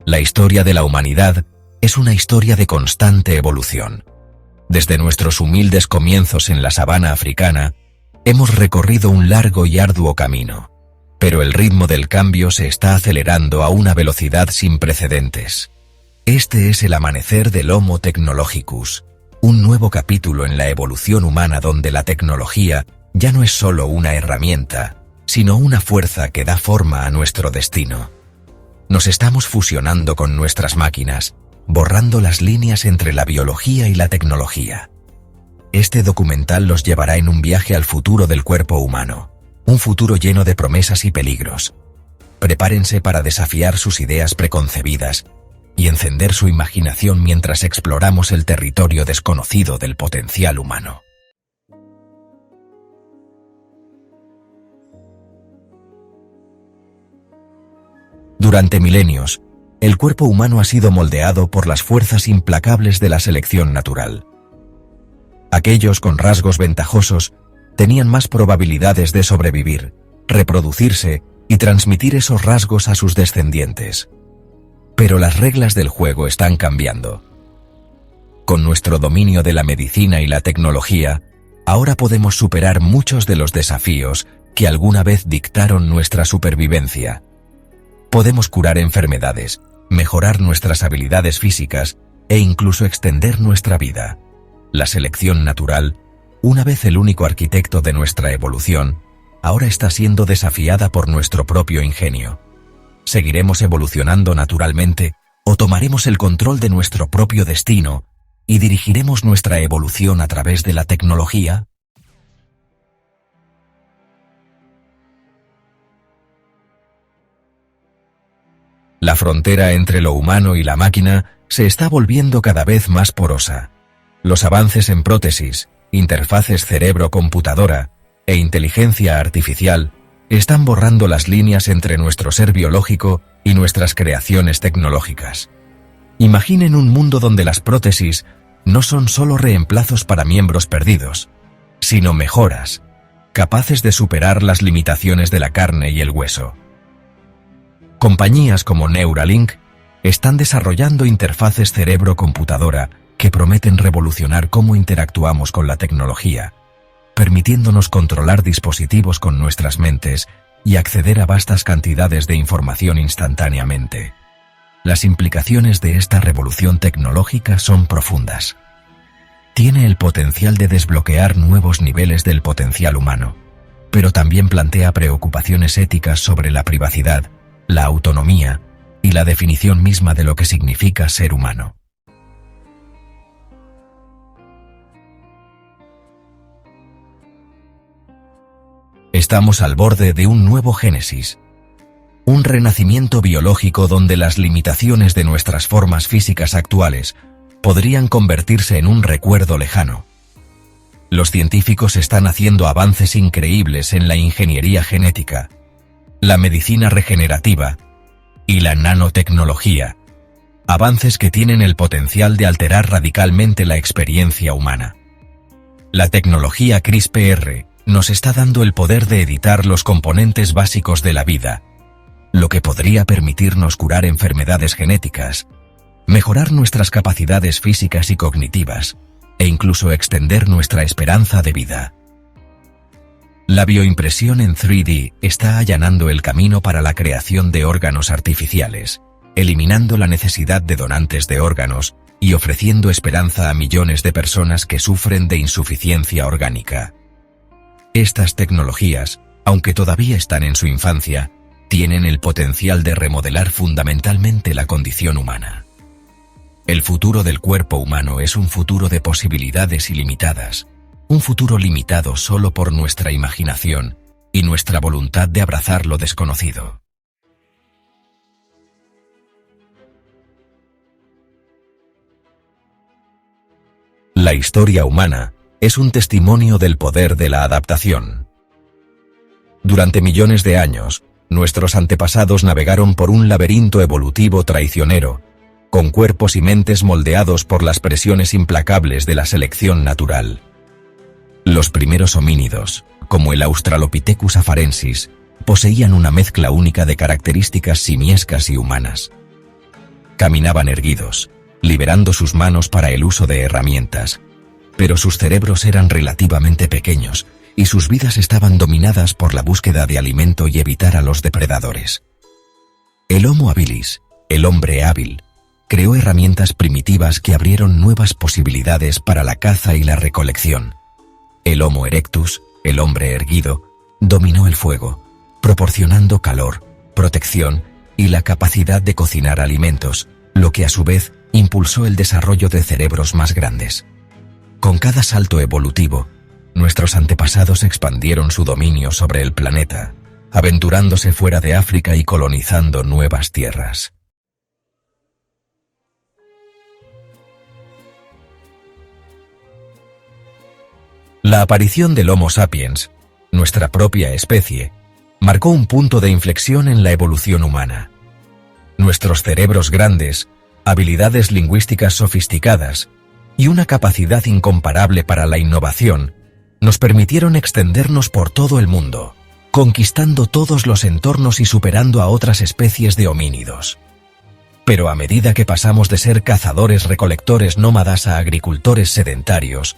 La historia de la humanidad es una historia de constante evolución. Desde nuestros humildes comienzos en la sabana africana, hemos recorrido un largo y arduo camino, pero el ritmo del cambio se está acelerando a una velocidad sin precedentes. Este es el amanecer del Homo Technologicus, un nuevo capítulo en la evolución humana donde la tecnología ya no es solo una herramienta, sino una fuerza que da forma a nuestro destino. Nos estamos fusionando con nuestras máquinas, borrando las líneas entre la biología y la tecnología. Este documental los llevará en un viaje al futuro del cuerpo humano, un futuro lleno de promesas y peligros. Prepárense para desafiar sus ideas preconcebidas y encender su imaginación mientras exploramos el territorio desconocido del potencial humano. Durante milenios, el cuerpo humano ha sido moldeado por las fuerzas implacables de la selección natural. Aquellos con rasgos ventajosos tenían más probabilidades de sobrevivir, reproducirse y transmitir esos rasgos a sus descendientes. Pero las reglas del juego están cambiando. Con nuestro dominio de la medicina y la tecnología, ahora podemos superar muchos de los desafíos que alguna vez dictaron nuestra supervivencia. Podemos curar enfermedades, mejorar nuestras habilidades físicas e incluso extender nuestra vida. La selección natural, una vez el único arquitecto de nuestra evolución, ahora está siendo desafiada por nuestro propio ingenio. ¿Seguiremos evolucionando naturalmente o tomaremos el control de nuestro propio destino y dirigiremos nuestra evolución a través de la tecnología? La frontera entre lo humano y la máquina se está volviendo cada vez más porosa. Los avances en prótesis, interfaces cerebro-computadora e inteligencia artificial están borrando las líneas entre nuestro ser biológico y nuestras creaciones tecnológicas. Imaginen un mundo donde las prótesis no son solo reemplazos para miembros perdidos, sino mejoras, capaces de superar las limitaciones de la carne y el hueso. Compañías como Neuralink están desarrollando interfaces cerebro-computadora que prometen revolucionar cómo interactuamos con la tecnología, permitiéndonos controlar dispositivos con nuestras mentes y acceder a vastas cantidades de información instantáneamente. Las implicaciones de esta revolución tecnológica son profundas. Tiene el potencial de desbloquear nuevos niveles del potencial humano, pero también plantea preocupaciones éticas sobre la privacidad, la autonomía y la definición misma de lo que significa ser humano. Estamos al borde de un nuevo génesis, un renacimiento biológico donde las limitaciones de nuestras formas físicas actuales podrían convertirse en un recuerdo lejano. Los científicos están haciendo avances increíbles en la ingeniería genética, la medicina regenerativa y la nanotecnología, avances que tienen el potencial de alterar radicalmente la experiencia humana. La tecnología CRISPR nos está dando el poder de editar los componentes básicos de la vida, lo que podría permitirnos curar enfermedades genéticas, mejorar nuestras capacidades físicas y cognitivas, e incluso extender nuestra esperanza de vida. La bioimpresión en 3D está allanando el camino para la creación de órganos artificiales, eliminando la necesidad de donantes de órganos y ofreciendo esperanza a millones de personas que sufren de insuficiencia orgánica. Estas tecnologías, aunque todavía están en su infancia, tienen el potencial de remodelar fundamentalmente la condición humana. El futuro del cuerpo humano es un futuro de posibilidades ilimitadas, un futuro limitado solo por nuestra imaginación y nuestra voluntad de abrazar lo desconocido. La historia humana es un testimonio del poder de la adaptación. Durante millones de años, nuestros antepasados navegaron por un laberinto evolutivo traicionero, con cuerpos y mentes moldeados por las presiones implacables de la selección natural. Los primeros homínidos, como el Australopithecus afarensis, poseían una mezcla única de características simiescas y humanas. Caminaban erguidos, liberando sus manos para el uso de herramientas, pero sus cerebros eran relativamente pequeños y sus vidas estaban dominadas por la búsqueda de alimento y evitar a los depredadores. El Homo habilis, el hombre hábil, creó herramientas primitivas que abrieron nuevas posibilidades para la caza y la recolección. El Homo erectus, el hombre erguido, dominó el fuego, proporcionando calor, protección y la capacidad de cocinar alimentos, lo que a su vez impulsó el desarrollo de cerebros más grandes. Con cada salto evolutivo, nuestros antepasados expandieron su dominio sobre el planeta, aventurándose fuera de África y colonizando nuevas tierras. La aparición del Homo sapiens, nuestra propia especie, marcó un punto de inflexión en la evolución humana. Nuestros cerebros grandes, habilidades lingüísticas sofisticadas y una capacidad incomparable para la innovación nos permitieron extendernos por todo el mundo, conquistando todos los entornos y superando a otras especies de homínidos. Pero a medida que pasamos de ser cazadores-recolectores nómadas a agricultores sedentarios,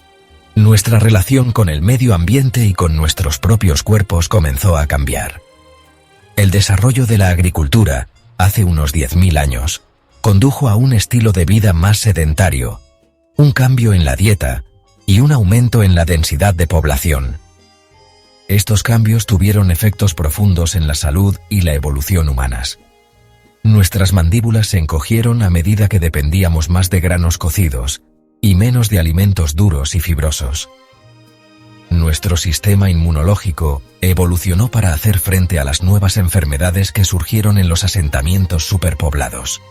nuestra relación con el medio ambiente y con nuestros propios cuerpos comenzó a cambiar. El desarrollo de la agricultura, hace unos 10.000 años, condujo a un estilo de vida más sedentario, un cambio en la dieta y un aumento en la densidad de población. Estos cambios tuvieron efectos profundos en la salud y la evolución humanas. Nuestras mandíbulas se encogieron a medida que dependíamos más de granos cocidos y menos de alimentos duros y fibrosos. Nuestro sistema inmunológico evolucionó para hacer frente a las nuevas enfermedades que surgieron en los asentamientos superpoblados.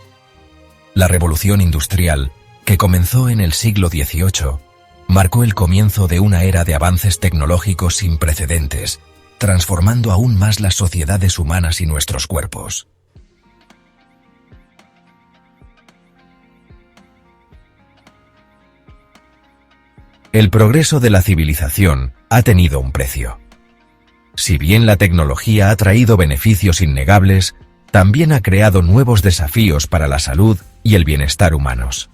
La revolución industrial, que comenzó en el siglo XVIII, marcó el comienzo de una era de avances tecnológicos sin precedentes, transformando aún más las sociedades humanas y nuestros cuerpos. El progreso de la civilización ha tenido un precio. Si bien la tecnología ha traído beneficios innegables, también ha creado nuevos desafíos para la salud y el bienestar humanos.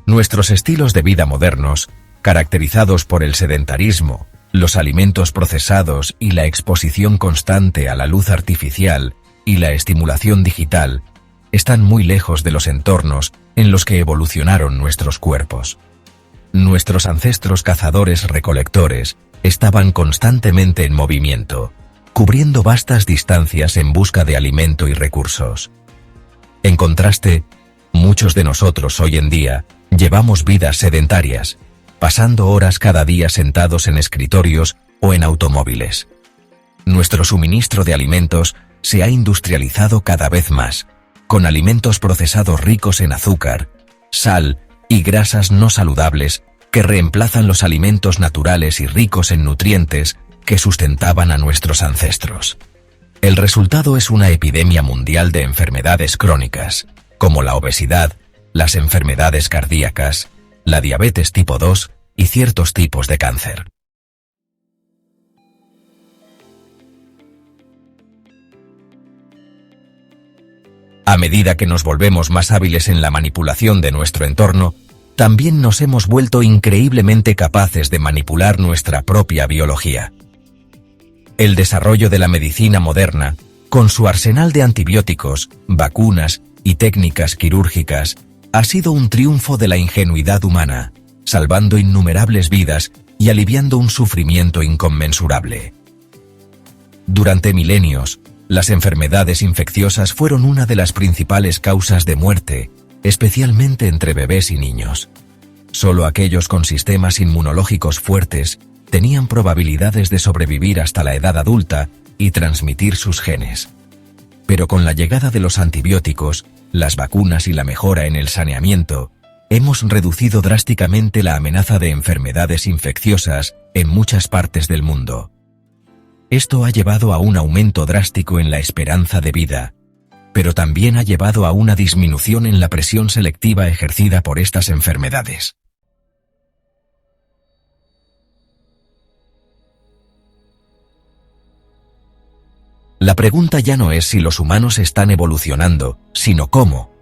Nuestros estilos de vida modernos, caracterizados por el sedentarismo, los alimentos procesados y la exposición constante a la luz artificial y la estimulación digital, están muy lejos de los entornos en los que evolucionaron nuestros cuerpos. Nuestros ancestros cazadores-recolectores estaban constantemente en movimiento, cubriendo vastas distancias en busca de alimento y recursos. En contraste, muchos de nosotros hoy en día llevamos vidas sedentarias, pasando horas cada día sentados en escritorios o en automóviles. Nuestro suministro de alimentos se ha industrializado cada vez más, con alimentos procesados ricos en azúcar, sal y grasas no saludables que reemplazan los alimentos naturales y ricos en nutrientes que sustentaban a nuestros ancestros. El resultado es una epidemia mundial de enfermedades crónicas, como la obesidad, las enfermedades cardíacas, la diabetes tipo 2 y ciertos tipos de cáncer. A medida que nos volvemos más hábiles en la manipulación de nuestro entorno, también nos hemos vuelto increíblemente capaces de manipular nuestra propia biología. El desarrollo de la medicina moderna, con su arsenal de antibióticos, vacunas y técnicas quirúrgicas, ha sido un triunfo de la ingenuidad humana, salvando innumerables vidas y aliviando un sufrimiento inconmensurable. Durante milenios, las enfermedades infecciosas fueron una de las principales causas de muerte, especialmente entre bebés y niños. Solo aquellos con sistemas inmunológicos fuertes tenían probabilidades de sobrevivir hasta la edad adulta y transmitir sus genes. Pero con la llegada de los antibióticos, las vacunas y la mejora en el saneamiento, hemos reducido drásticamente la amenaza de enfermedades infecciosas en muchas partes del mundo. Esto ha llevado a un aumento drástico en la esperanza de vida, pero también ha llevado a una disminución en la presión selectiva ejercida por estas enfermedades. La pregunta ya no es si los humanos están evolucionando, sino cómo.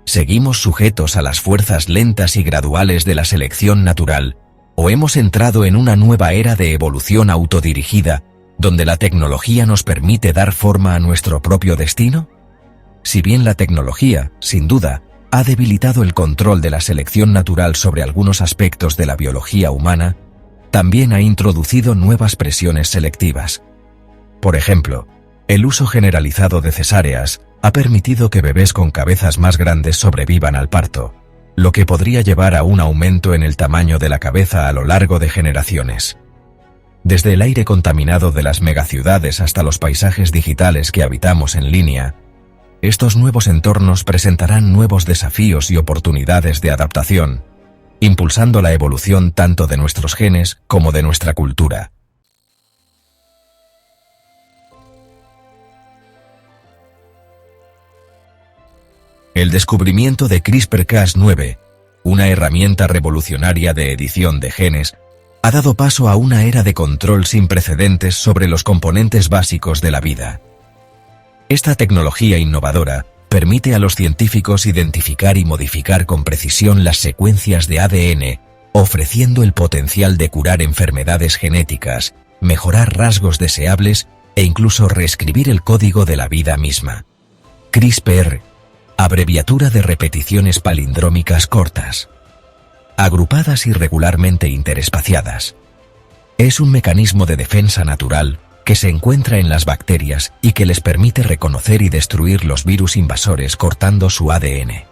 ¿Seguimos sujetos a las fuerzas lentas y graduales de la selección natural, o hemos entrado en una nueva era de evolución autodirigida, donde la tecnología nos permite dar forma a nuestro propio destino? Si bien la tecnología, sin duda, ha debilitado el control de la selección natural sobre algunos aspectos de la biología humana, también ha introducido nuevas presiones selectivas. Por ejemplo, el uso generalizado de cesáreas ha permitido que bebés con cabezas más grandes sobrevivan al parto, lo que podría llevar a un aumento en el tamaño de la cabeza a lo largo de generaciones. Desde el aire contaminado de las megaciudades hasta los paisajes digitales que habitamos en línea, estos nuevos entornos presentarán nuevos desafíos y oportunidades de adaptación, impulsando la evolución tanto de nuestros genes como de nuestra cultura. El descubrimiento de CRISPR-Cas9, una herramienta revolucionaria de edición de genes, ha dado paso a una era de control sin precedentes sobre los componentes básicos de la vida. Esta tecnología innovadora permite a los científicos identificar y modificar con precisión las secuencias de ADN, ofreciendo el potencial de curar enfermedades genéticas, mejorar rasgos deseables e incluso reescribir el código de la vida misma. CRISPR, abreviatura de repeticiones palindrómicas cortas, agrupadas irregularmente interespaciadas. Es un mecanismo de defensa natural que se encuentra en las bacterias y que les permite reconocer y destruir los virus invasores cortando su ADN.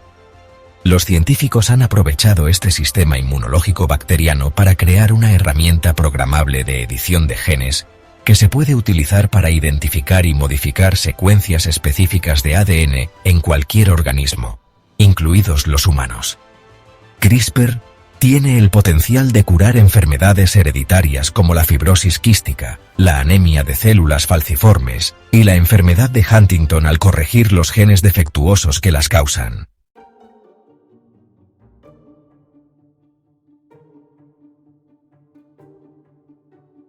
Los científicos han aprovechado este sistema inmunológico bacteriano para crear una herramienta programable de edición de genes que se puede utilizar para identificar y modificar secuencias específicas de ADN en cualquier organismo, incluidos los humanos. CRISPR tiene el potencial de curar enfermedades hereditarias como la fibrosis quística, la anemia de células falciformes y la enfermedad de Huntington al corregir los genes defectuosos que las causan.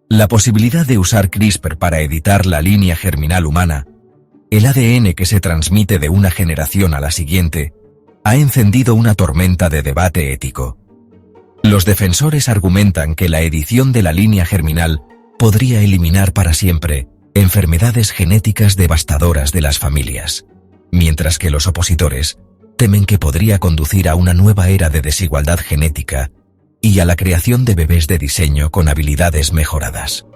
La posibilidad de usar CRISPR para editar la línea germinal humana, el ADN que se transmite de una generación a la siguiente, ha encendido una tormenta de debate ético. Los defensores argumentan que la edición de la línea germinal podría eliminar para siempre enfermedades genéticas devastadoras de las familias, mientras que los opositores temen que podría conducir a una nueva era de desigualdad genética y a la creación de bebés de diseño con habilidades mejoradas.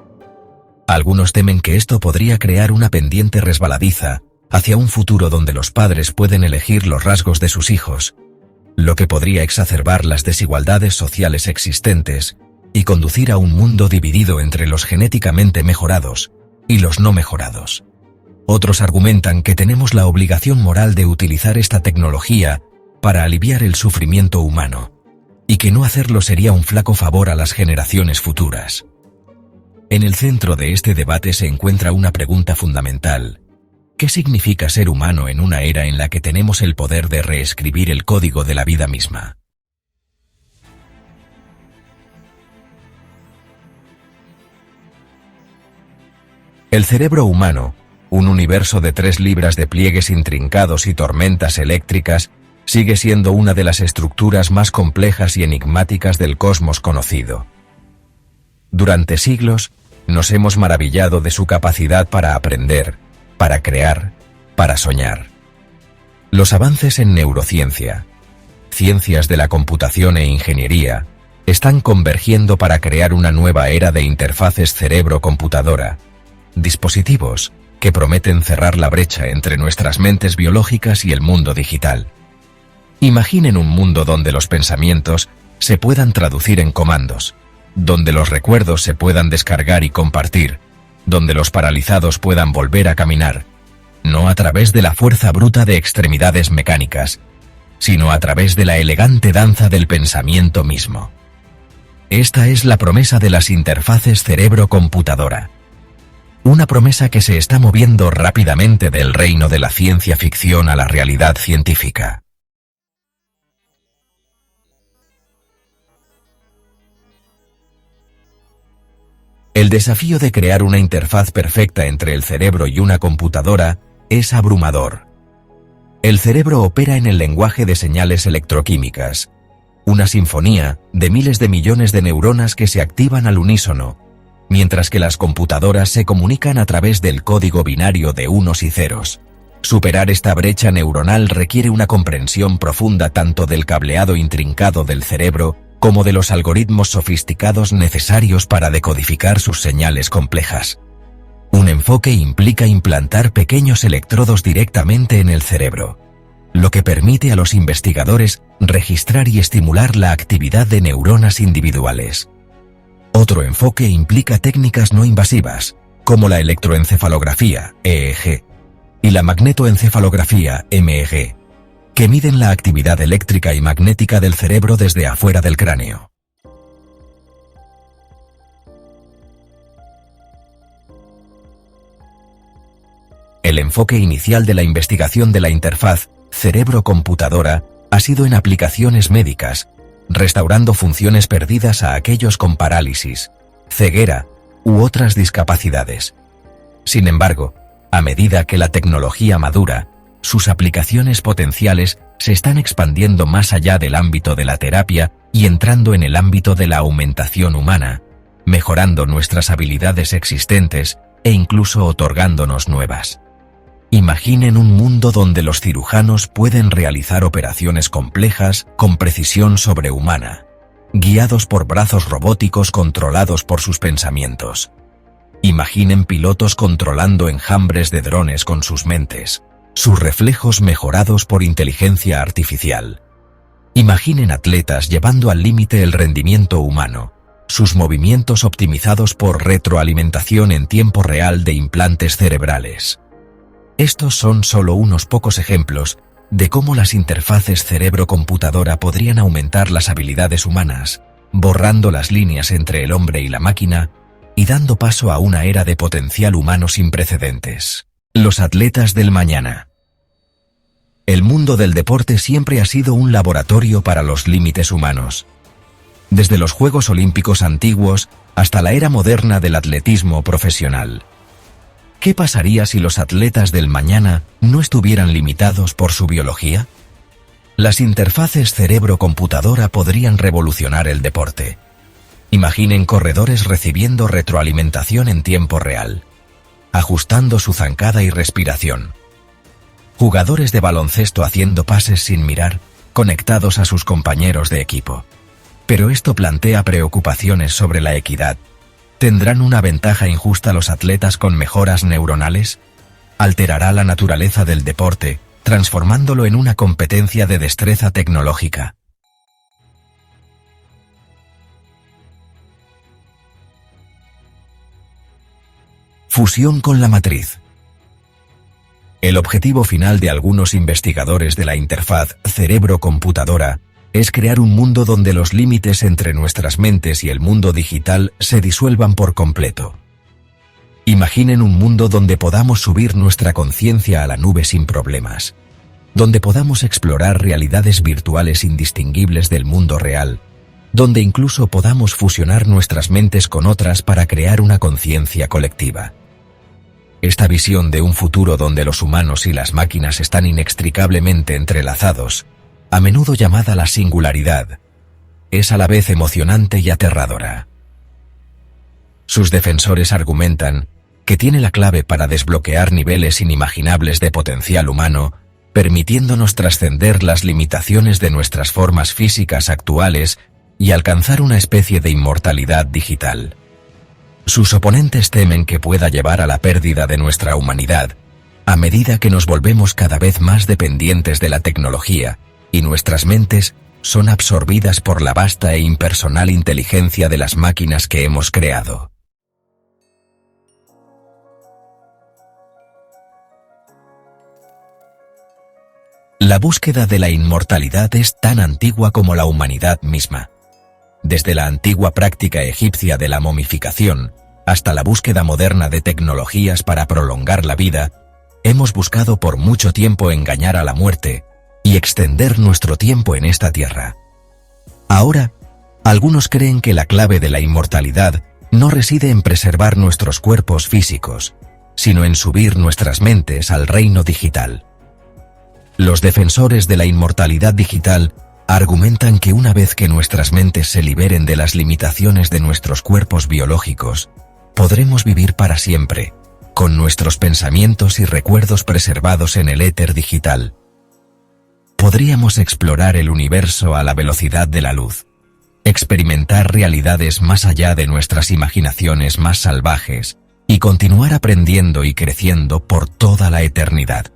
Algunos temen que esto podría crear una pendiente resbaladiza hacia un futuro donde los padres pueden elegir los rasgos de sus hijos, lo que podría exacerbar las desigualdades sociales existentes y conducir a un mundo dividido entre los genéticamente mejorados y los no mejorados. Otros argumentan que tenemos la obligación moral de utilizar esta tecnología para aliviar el sufrimiento humano, y que no hacerlo sería un flaco favor a las generaciones futuras. En el centro de este debate se encuentra una pregunta fundamental: ¿qué significa ser humano en una era en la que tenemos el poder de reescribir el código de la vida misma? El cerebro humano, un universo de 3 libras de pliegues intrincados y tormentas eléctricas, sigue siendo una de las estructuras más complejas y enigmáticas del cosmos conocido. Durante siglos, nos hemos maravillado de su capacidad para aprender, para crear, para soñar. Los avances en neurociencia, ciencias de la computación e ingeniería están convergiendo para crear una nueva era de interfaces cerebro-computadora, dispositivos que prometen cerrar la brecha entre nuestras mentes biológicas y el mundo digital. Imaginen un mundo donde los pensamientos se puedan traducir en comandos, donde los recuerdos se puedan descargar y compartir, donde los paralizados puedan volver a caminar, no a través de la fuerza bruta de extremidades mecánicas, sino a través de la elegante danza del pensamiento mismo. Esta es la promesa de las interfaces cerebro-computadora. Una promesa que se está moviendo rápidamente del reino de la ciencia ficción a la realidad científica. El desafío de crear una interfaz perfecta entre el cerebro y una computadora es abrumador. El cerebro opera en el lenguaje de señales electroquímicas, una sinfonía de miles de millones de neuronas que se activan al unísono, mientras que las computadoras se comunican a través del código binario de unos y ceros. Superar esta brecha neuronal requiere una comprensión profunda tanto del cableado intrincado del cerebro como de los algoritmos sofisticados necesarios para decodificar sus señales complejas. Un enfoque implica implantar pequeños electrodos directamente en el cerebro, lo que permite a los investigadores registrar y estimular la actividad de neuronas individuales. Otro enfoque implica técnicas no invasivas, como la electroencefalografía, EEG, y la magnetoencefalografía, MEG, que miden la actividad eléctrica y magnética del cerebro desde afuera del cráneo. El enfoque inicial de la investigación de la interfaz cerebro-computadora ha sido en aplicaciones médicas, restaurando funciones perdidas a aquellos con parálisis, ceguera u otras discapacidades. Sin embargo, a medida que la tecnología madura, sus aplicaciones potenciales se están expandiendo más allá del ámbito de la terapia y entrando en el ámbito de la aumentación humana, mejorando nuestras habilidades existentes e incluso otorgándonos nuevas. Imaginen un mundo donde los cirujanos pueden realizar operaciones complejas con precisión sobrehumana, guiados por brazos robóticos controlados por sus pensamientos. Imaginen pilotos controlando enjambres de drones con sus mentes, sus reflejos mejorados por inteligencia artificial. Imaginen atletas llevando al límite el rendimiento humano, sus movimientos optimizados por retroalimentación en tiempo real de implantes cerebrales. Estos son solo unos pocos ejemplos de cómo las interfaces cerebro-computadora podrían aumentar las habilidades humanas, borrando las líneas entre el hombre y la máquina y dando paso a una era de potencial humano sin precedentes. Los atletas del mañana. El mundo del deporte siempre ha sido un laboratorio para los límites humanos. Desde los Juegos Olímpicos antiguos hasta la era moderna del atletismo profesional. ¿Qué pasaría si los atletas del mañana no estuvieran limitados por su biología? Las interfaces cerebro-computadora podrían revolucionar el deporte. Imaginen corredores recibiendo retroalimentación en tiempo real, ajustando su zancada y respiración. Jugadores de baloncesto haciendo pases sin mirar, conectados a sus compañeros de equipo. Pero esto plantea preocupaciones sobre la equidad. ¿Tendrán una ventaja injusta los atletas con mejoras neuronales? ¿Alterará la naturaleza del deporte, transformándolo en una competencia de destreza tecnológica? Fusión con la matriz. El objetivo final de algunos investigadores de la interfaz cerebro-computadora es crear un mundo donde los límites entre nuestras mentes y el mundo digital se disuelvan por completo. Imaginen un mundo donde podamos subir nuestra conciencia a la nube sin problemas, donde podamos explorar realidades virtuales indistinguibles del mundo real, donde incluso podamos fusionar nuestras mentes con otras para crear una conciencia colectiva. Esta visión de un futuro donde los humanos y las máquinas están inextricablemente entrelazados, a menudo llamada la singularidad, es a la vez emocionante y aterradora. Sus defensores argumentan que tiene la clave para desbloquear niveles inimaginables de potencial humano, permitiéndonos trascender las limitaciones de nuestras formas físicas actuales y alcanzar una especie de inmortalidad digital. Sus oponentes temen que pueda llevar a la pérdida de nuestra humanidad, a medida que nos volvemos cada vez más dependientes de la tecnología, y nuestras mentes son absorbidas por la vasta e impersonal inteligencia de las máquinas que hemos creado. La búsqueda de la inmortalidad es tan antigua como la humanidad misma. Desde la antigua práctica egipcia de la momificación hasta la búsqueda moderna de tecnologías para prolongar la vida, hemos buscado por mucho tiempo engañar a la muerte y extender nuestro tiempo en esta tierra. Ahora, algunos creen que la clave de la inmortalidad no reside en preservar nuestros cuerpos físicos, sino en subir nuestras mentes al reino digital. Los defensores de la inmortalidad digital argumentan que una vez que nuestras mentes se liberen de las limitaciones de nuestros cuerpos biológicos, podremos vivir para siempre, con nuestros pensamientos y recuerdos preservados en el éter digital. Podríamos explorar el universo a la velocidad de la luz, experimentar realidades más allá de nuestras imaginaciones más salvajes y continuar aprendiendo y creciendo por toda la eternidad.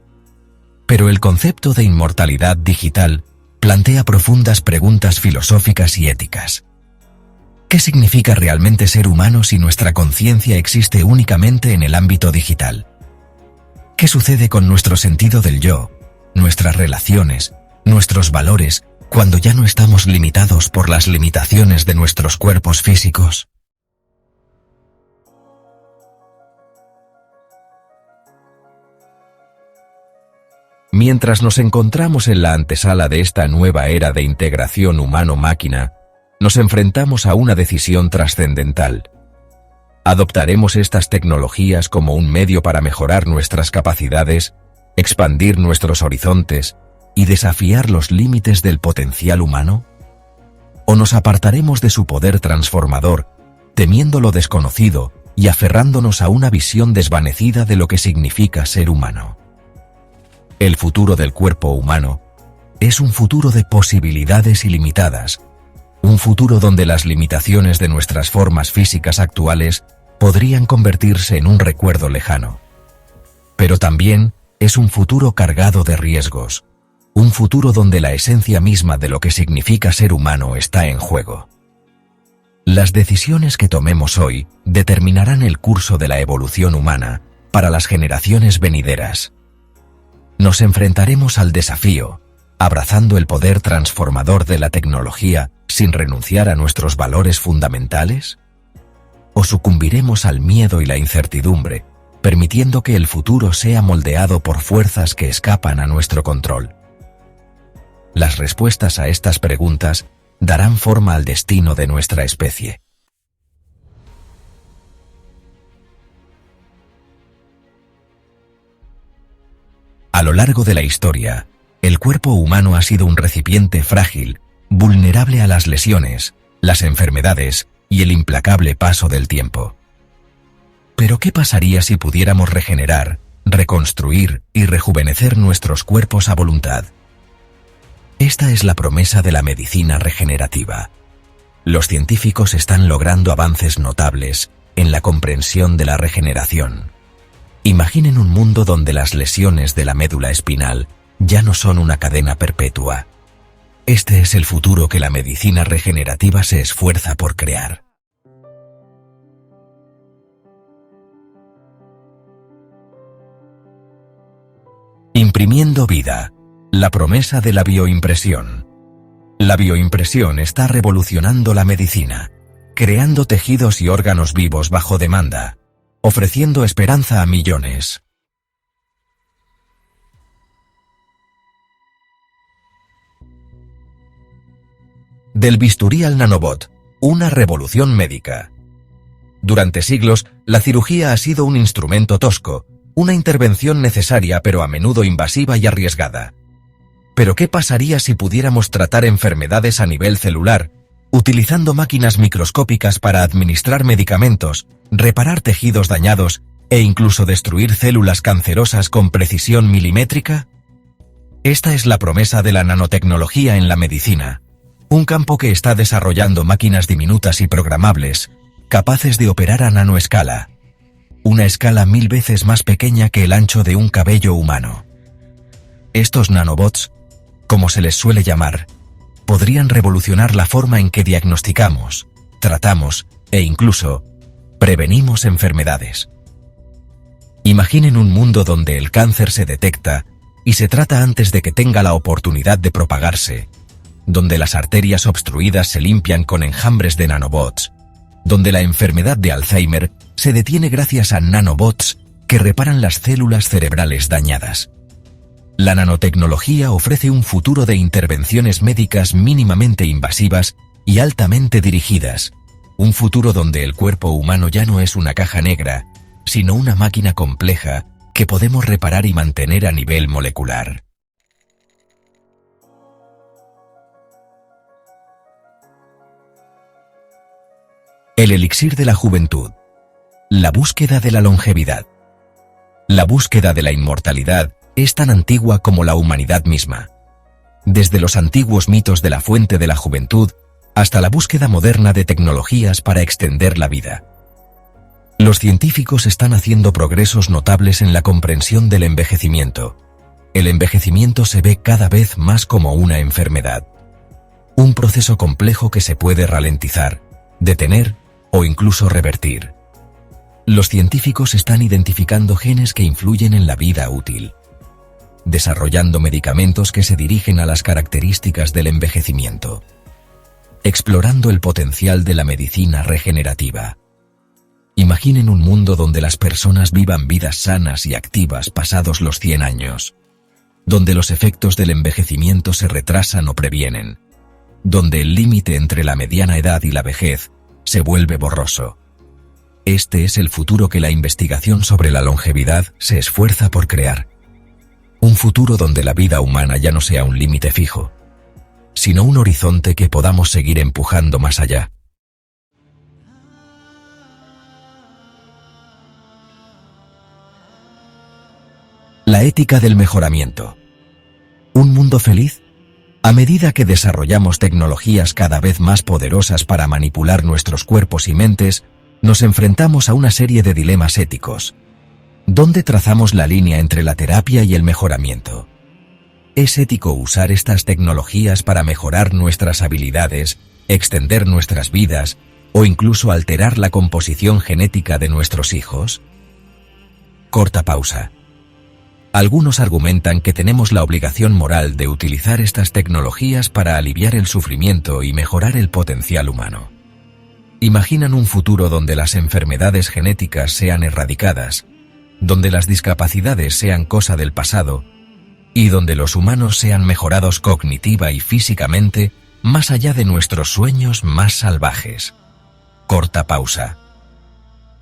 Pero el concepto de inmortalidad digital plantea profundas preguntas filosóficas y éticas. ¿Qué significa realmente ser humano si nuestra conciencia existe únicamente en el ámbito digital? ¿Qué sucede con nuestro sentido del yo, nuestras relaciones, nuestros valores, cuando ya no estamos limitados por las limitaciones de nuestros cuerpos físicos? Mientras nos encontramos en la antesala de esta nueva era de integración humano-máquina, nos enfrentamos a una decisión trascendental. ¿Adoptaremos estas tecnologías como un medio para mejorar nuestras capacidades, expandir nuestros horizontes y desafiar los límites del potencial humano? ¿O nos apartaremos de su poder transformador, temiendo lo desconocido y aferrándonos a una visión desvanecida de lo que significa ser humano? El futuro del cuerpo humano es un futuro de posibilidades ilimitadas, un futuro donde las limitaciones de nuestras formas físicas actuales podrían convertirse en un recuerdo lejano. Pero también es un futuro cargado de riesgos, un futuro donde la esencia misma de lo que significa ser humano está en juego. Las decisiones que tomemos hoy determinarán el curso de la evolución humana para las generaciones venideras. Nos enfrentaremos al desafío, abrazando el poder transformador de la tecnología sin renunciar a nuestros valores fundamentales? ¿O sucumbiremos al miedo y la incertidumbre, permitiendo que el futuro sea moldeado por fuerzas que escapan a nuestro control? Las respuestas a estas preguntas darán forma al destino de nuestra especie. A lo largo de la historia, el cuerpo humano ha sido un recipiente frágil, vulnerable a las lesiones, las enfermedades y el implacable paso del tiempo. Pero ¿qué pasaría si pudiéramos regenerar, reconstruir y rejuvenecer nuestros cuerpos a voluntad? Esta es la promesa de la medicina regenerativa. Los científicos están logrando avances notables en la comprensión de la regeneración. Imaginen un mundo donde las lesiones de la médula espinal ya no son una cadena perpetua. Este es el futuro que la medicina regenerativa se esfuerza por crear. Imprimiendo vida, la promesa de la bioimpresión. La bioimpresión está revolucionando la medicina, creando tejidos y órganos vivos bajo demanda, ofreciendo esperanza a millones. Del bisturí al nanobot, una revolución médica. Durante siglos, la cirugía ha sido un instrumento tosco, una intervención necesaria pero a menudo invasiva y arriesgada. Pero ¿qué pasaría si pudiéramos tratar enfermedades a nivel celular, utilizando máquinas microscópicas para administrar medicamentos, reparar tejidos dañados e incluso destruir células cancerosas con precisión milimétrica? Esta es la promesa de la nanotecnología en la medicina, un campo que está desarrollando máquinas diminutas y programables, capaces de operar a nanoescala, una escala 1000 veces más pequeña que el ancho de un cabello humano. Estos nanobots, como se les suele llamar, podrían revolucionar la forma en que diagnosticamos, tratamos e incluso prevenimos enfermedades. Imaginen un mundo donde el cáncer se detecta y se trata antes de que tenga la oportunidad de propagarse, donde las arterias obstruidas se limpian con enjambres de nanobots, donde la enfermedad de Alzheimer se detiene gracias a nanobots que reparan las células cerebrales dañadas. La nanotecnología ofrece un futuro de intervenciones médicas mínimamente invasivas y altamente dirigidas, un futuro donde el cuerpo humano ya no es una caja negra, sino una máquina compleja que podemos reparar y mantener a nivel molecular. El elixir de la juventud. La búsqueda de la longevidad. La búsqueda de la inmortalidad es tan antigua como la humanidad misma. Desde los antiguos mitos de la fuente de la juventud hasta la búsqueda moderna de tecnologías para extender la vida. Los científicos están haciendo progresos notables en la comprensión del envejecimiento. El envejecimiento se ve cada vez más como una enfermedad. Un proceso complejo que se puede ralentizar, detener o incluso revertir. Los científicos están identificando genes que influyen en la vida útil, desarrollando medicamentos que se dirigen a las características del envejecimiento, explorando el potencial de la medicina regenerativa. Imaginen un mundo donde las personas vivan vidas sanas y activas pasados los 100 años, donde los efectos del envejecimiento se retrasan o previenen, donde el límite entre la mediana edad y la vejez se vuelve borroso. Este es el futuro que la investigación sobre la longevidad se esfuerza por crear. Un futuro donde la vida humana ya no sea un límite fijo, sino un horizonte que podamos seguir empujando más allá. La ética del mejoramiento. ¿Un mundo feliz? A medida que desarrollamos tecnologías cada vez más poderosas para manipular nuestros cuerpos y mentes, nos enfrentamos a una serie de dilemas éticos. ¿Dónde trazamos la línea entre la terapia y el mejoramiento? ¿Es ético usar estas tecnologías para mejorar nuestras habilidades, extender nuestras vidas o incluso alterar la composición genética de nuestros hijos? Corta pausa. Algunos argumentan que tenemos la obligación moral de utilizar estas tecnologías para aliviar el sufrimiento y mejorar el potencial humano. Imaginan un futuro donde las enfermedades genéticas sean erradicadas, donde las discapacidades sean cosa del pasado y donde los humanos sean mejorados cognitiva y físicamente más allá de nuestros sueños más salvajes. Corta pausa.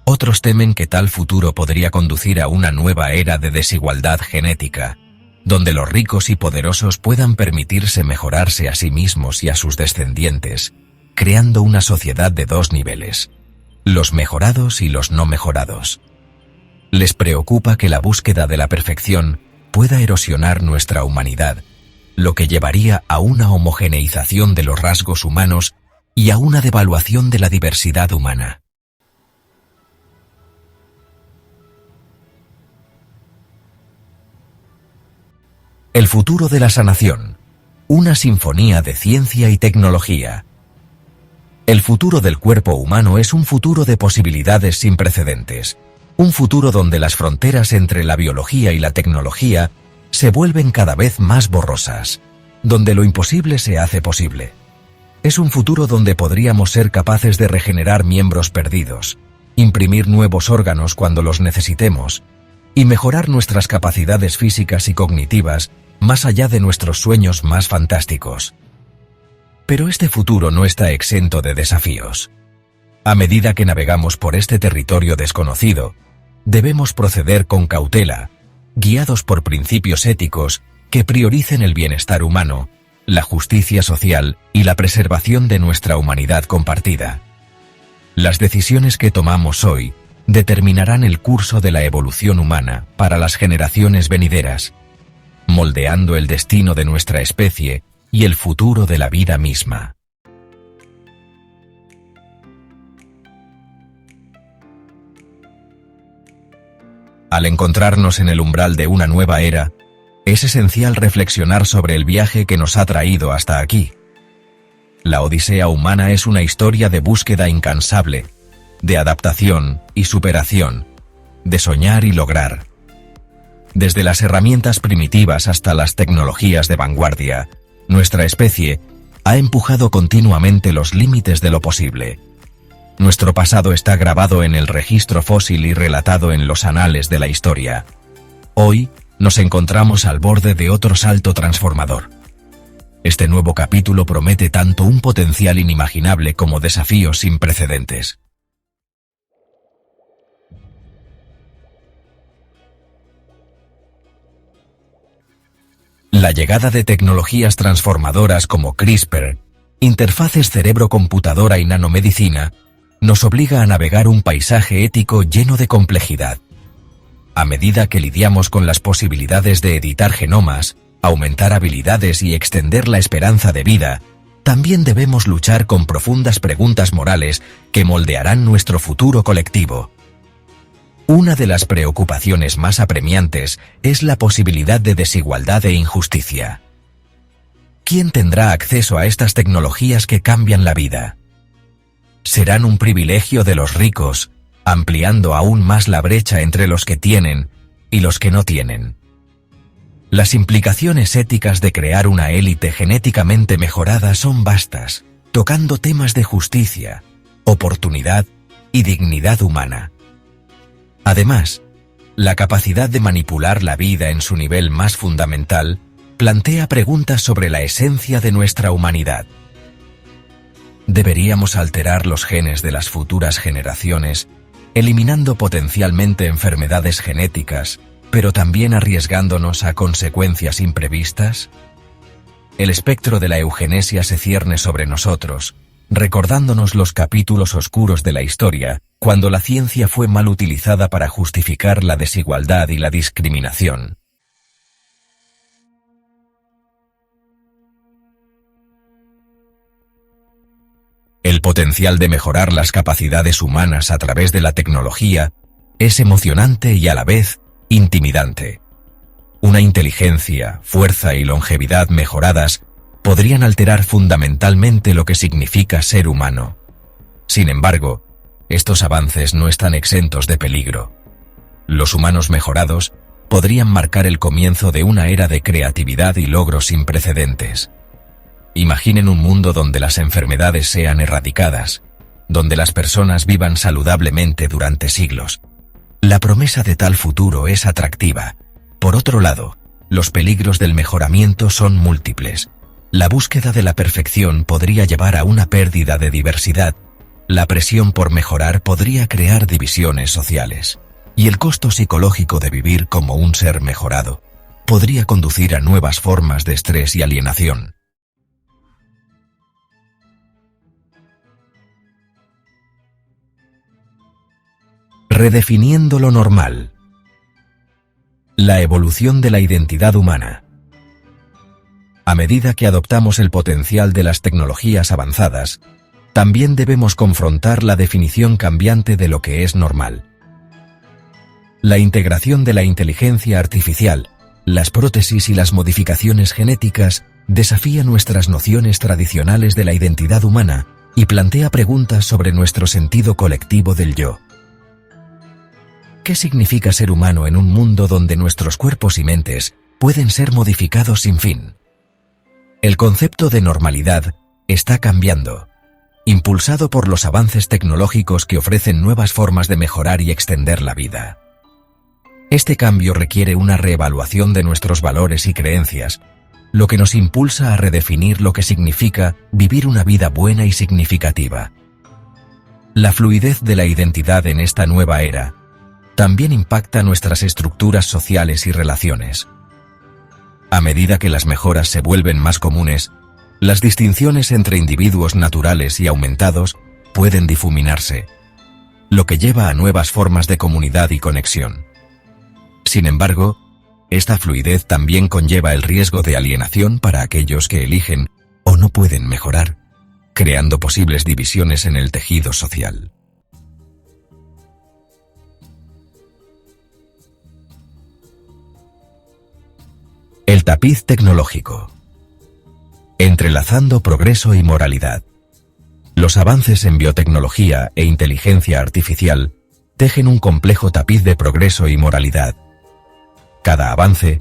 Otros temen que tal futuro podría conducir a una nueva era de desigualdad genética, donde los ricos y poderosos puedan permitirse mejorarse a sí mismos y a sus descendientes, creando una sociedad de dos niveles, los mejorados y los no mejorados. Les preocupa que la búsqueda de la perfección pueda erosionar nuestra humanidad, lo que llevaría a una homogeneización de los rasgos humanos y a una devaluación de la diversidad humana. El futuro de la sanación. Una sinfonía de ciencia y tecnología. El futuro del cuerpo humano es un futuro de posibilidades sin precedentes. Un futuro donde las fronteras entre la biología y la tecnología se vuelven cada vez más borrosas, donde lo imposible se hace posible. Es un futuro donde podríamos ser capaces de regenerar miembros perdidos, imprimir nuevos órganos cuando los necesitemos, y mejorar nuestras capacidades físicas y cognitivas más allá de nuestros sueños más fantásticos. Pero este futuro no está exento de desafíos. A medida que navegamos por este territorio desconocido, debemos proceder con cautela, guiados por principios éticos que prioricen el bienestar humano, la justicia social y la preservación de nuestra humanidad compartida. Las decisiones que tomamos hoy determinarán el curso de la evolución humana para las generaciones venideras, moldeando el destino de nuestra especie y el futuro de la vida misma. Al encontrarnos en el umbral de una nueva era, es esencial reflexionar sobre el viaje que nos ha traído hasta aquí. La odisea humana es una historia de búsqueda incansable, de adaptación y superación, de soñar y lograr. Desde las herramientas primitivas hasta las tecnologías de vanguardia, nuestra especie ha empujado continuamente los límites de lo posible. Nuestro pasado está grabado en el registro fósil y relatado en los anales de la historia. Hoy nos encontramos al borde de otro salto transformador. Este nuevo capítulo promete tanto un potencial inimaginable como desafíos sin precedentes. La llegada de tecnologías transformadoras como CRISPR, interfaces cerebro-computadora y nanomedicina, nos obliga a navegar un paisaje ético lleno de complejidad. A medida que lidiamos con las posibilidades de editar genomas, aumentar habilidades y extender la esperanza de vida, también debemos luchar con profundas preguntas morales que moldearán nuestro futuro colectivo. Una de las preocupaciones más apremiantes es la posibilidad de desigualdad e injusticia. ¿Quién tendrá acceso a estas tecnologías que cambian la vida? ¿Serán un privilegio de los ricos, ampliando aún más la brecha entre los que tienen y los que no tienen? Las implicaciones éticas de crear una élite genéticamente mejorada son vastas, tocando temas de justicia, oportunidad y dignidad humana. Además, la capacidad de manipular la vida en su nivel más fundamental plantea preguntas sobre la esencia de nuestra humanidad. ¿Deberíamos alterar los genes de las futuras generaciones, eliminando potencialmente enfermedades genéticas, pero también arriesgándonos a consecuencias imprevistas? El espectro de la eugenesia se cierne sobre nosotros, recordándonos los capítulos oscuros de la historia, cuando la ciencia fue mal utilizada para justificar la desigualdad y la discriminación. El potencial de mejorar las capacidades humanas a través de la tecnología es emocionante y a la vez intimidante. Una inteligencia, fuerza y longevidad mejoradas podrían alterar fundamentalmente lo que significa ser humano. Sin embargo, estos avances no están exentos de peligro. Los humanos mejorados podrían marcar el comienzo de una era de creatividad y logros sin precedentes. Imaginen un mundo donde las enfermedades sean erradicadas, donde las personas vivan saludablemente durante siglos. La promesa de tal futuro es atractiva. Por otro lado, los peligros del mejoramiento son múltiples. La búsqueda de la perfección podría llevar a una pérdida de diversidad. La presión por mejorar podría crear divisiones sociales. Y el costo psicológico de vivir como un ser mejorado podría conducir a nuevas formas de estrés y alienación. Redefiniendo lo normal. La evolución de la identidad humana. A medida que adoptamos el potencial de las tecnologías avanzadas, también debemos confrontar la definición cambiante de lo que es normal. La integración de la inteligencia artificial, las prótesis y las modificaciones genéticas desafía nuestras nociones tradicionales de la identidad humana y plantea preguntas sobre nuestro sentido colectivo del yo. ¿Qué significa ser humano en un mundo donde nuestros cuerpos y mentes pueden ser modificados sin fin? El concepto de normalidad está cambiando, impulsado por los avances tecnológicos que ofrecen nuevas formas de mejorar y extender la vida. Este cambio requiere una reevaluación de nuestros valores y creencias, lo que nos impulsa a redefinir lo que significa vivir una vida buena y significativa. La fluidez de la identidad en esta nueva era también impacta nuestras estructuras sociales y relaciones. A medida que las mejoras se vuelven más comunes, las distinciones entre individuos naturales y aumentados pueden difuminarse, lo que lleva a nuevas formas de comunidad y conexión. Sin embargo, esta fluidez también conlleva el riesgo de alienación para aquellos que eligen o no pueden mejorar, creando posibles divisiones en el tejido social. El tapiz tecnológico. Entrelazando progreso y moralidad. Los avances en biotecnología e inteligencia artificial tejen un complejo tapiz de progreso y moralidad. Cada avance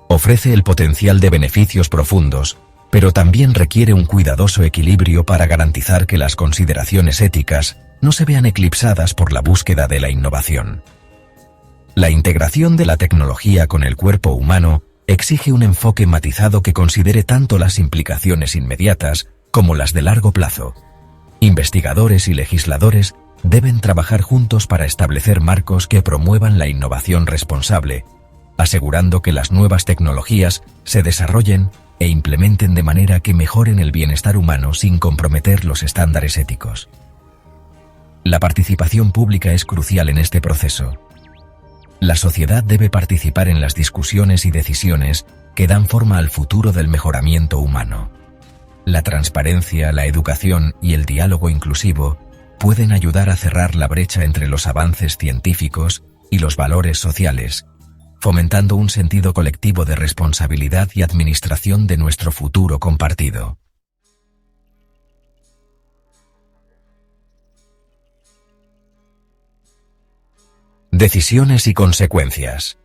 ofrece el potencial de beneficios profundos, pero también requiere un cuidadoso equilibrio para garantizar que las consideraciones éticas no se vean eclipsadas por la búsqueda de la innovación. La integración de la tecnología con el cuerpo humano exige un enfoque matizado que considere tanto las implicaciones inmediatas como las de largo plazo. Investigadores y legisladores deben trabajar juntos para establecer marcos que promuevan la innovación responsable, asegurando que las nuevas tecnologías se desarrollen e implementen de manera que mejoren el bienestar humano sin comprometer los estándares éticos. La participación pública es crucial en este proceso. La sociedad debe participar en las discusiones y decisiones que dan forma al futuro del mejoramiento humano. La transparencia, la educación y el diálogo inclusivo pueden ayudar a cerrar la brecha entre los avances científicos y los valores sociales, fomentando un sentido colectivo de responsabilidad y administración de nuestro futuro compartido. Decisiones y consecuencias.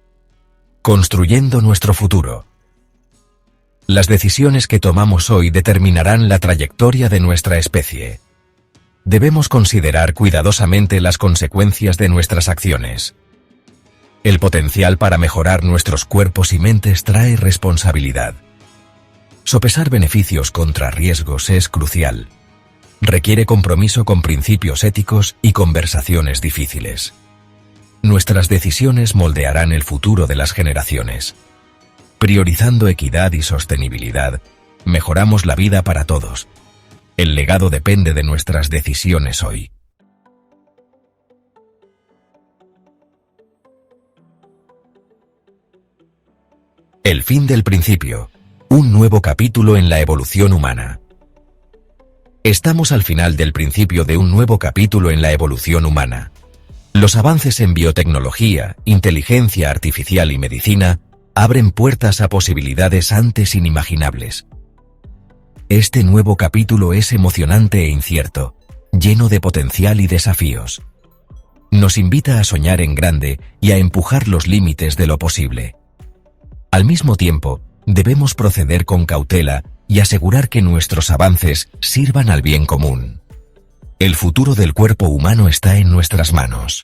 Construyendo nuestro futuro. Las decisiones que tomamos hoy determinarán la trayectoria de nuestra especie. Debemos considerar cuidadosamente las consecuencias de nuestras acciones. El potencial para mejorar nuestros cuerpos y mentes trae responsabilidad. Sopesar beneficios contra riesgos es crucial. Requiere compromiso con principios éticos y conversaciones difíciles. Nuestras decisiones moldearán el futuro de las generaciones. Priorizando equidad y sostenibilidad, mejoramos la vida para todos. El legado depende de nuestras decisiones hoy. El fin del principio. Un nuevo capítulo en la evolución humana. Estamos al final del principio de un nuevo capítulo en la evolución humana. Los avances en biotecnología, inteligencia artificial y medicina abren puertas a posibilidades antes inimaginables. Este nuevo capítulo es emocionante e incierto, lleno de potencial y desafíos. Nos invita a soñar en grande y a empujar los límites de lo posible. Al mismo tiempo, debemos proceder con cautela y asegurar que nuestros avances sirvan al bien común. El futuro del cuerpo humano está en nuestras manos.